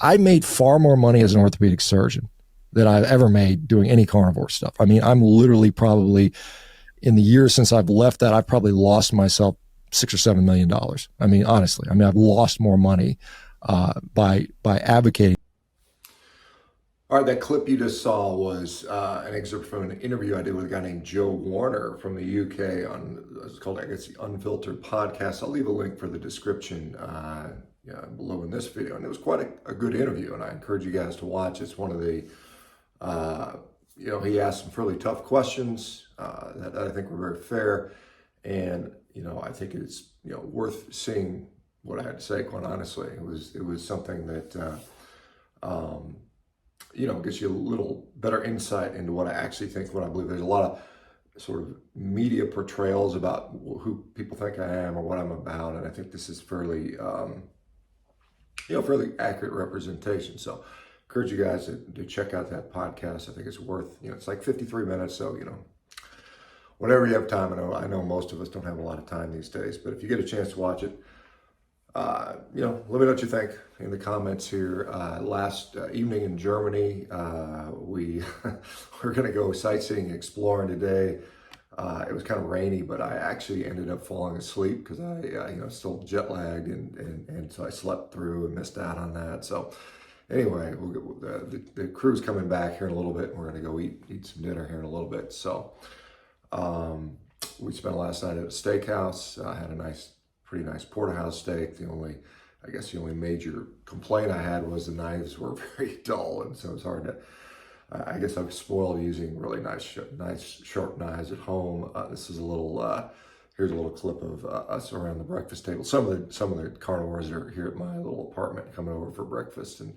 I made far more money as an orthopedic surgeon than I've ever made doing any carnivore stuff. I mean, I'm literally probably in the years since I've left that, I've probably lost myself $6 or $7 million. I mean, honestly, I mean, I've lost more money by advocating. All right, that clip you just saw was an excerpt from an interview I did with a guy named Joe Warner from the UK on, it's called, I guess, the Unfiltered Podcast. I'll leave a link for the description below in this video. And it was quite a good interview, and I encourage you guys to watch. It's one of the, he asked some fairly tough questions that I think were very fair. And, I think it's, worth seeing what I had to say, quite honestly. It was something that, gives you a little better insight into what I actually think, what I believe. There's a lot of sort of media portrayals about who people think I am or what I'm about. And I think this is fairly, fairly accurate representation. So encourage you guys to check out that podcast. I think it's worth, it's like 53 minutes. So, whenever you have time, I know most of us don't have a lot of time these days, but if you get a chance to watch it, let me know what you think in the comments here. Last evening in Germany, we're going to go sightseeing, exploring today. It was kind of rainy, but I actually ended up falling asleep because I still jet lagged, and so I slept through and missed out on that. So anyway, the crew's coming back here in a little bit, and we're going to go eat some dinner here in a little bit. So we spent last night at a steakhouse. I had a pretty nice porterhouse steak. The only major complaint I had was the knives were very dull, and so it's hard to. I guess I'm spoiled using really nice sharp knives at home. This is a little. Here's a little clip of us around the breakfast table. Some of the carnivores are here at my little apartment, coming over for breakfast and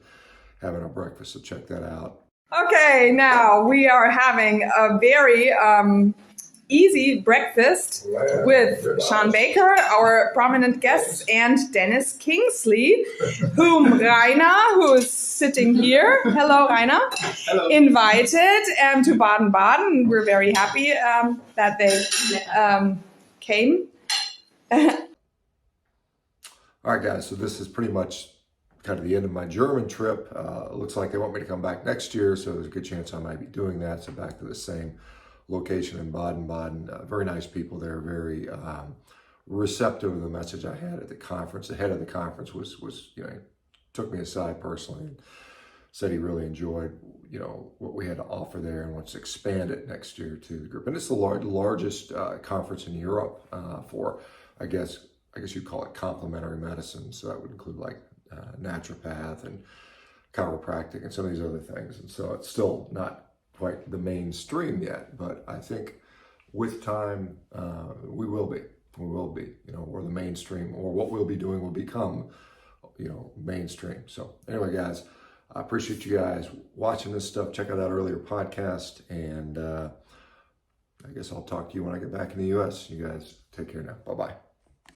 having our breakfast. So check that out. Okay, now we are having a very easy breakfast with Sean Baker, our prominent guest, and Dennis Kingsley, whom Rainer, who is sitting here, hello Rainer, hello, invited to Baden-Baden. We're very happy that they came. All right, guys, so this is pretty much kind of the end of my German trip. It looks like they want me to come back next year, so there's a good chance I might be doing that. So back to the same location in Baden-Baden. Very nice people there, very receptive of the message I had at the conference. The head of the conference was took me aside personally and said he really enjoyed what we had to offer there and wants to expand it next year to the group. And it's the largest conference in Europe for, I guess you'd call it complementary medicine. So that would include like naturopath and chiropractic and some of these other things. And so it's still not quite the mainstream yet, but I think with time we will be, or the mainstream, or what we'll be doing will become, mainstream. So anyway, guys, I appreciate you guys watching this stuff. Check out that earlier podcast, and I guess I'll talk to you when I get back in the US. You guys take care now. Bye-bye.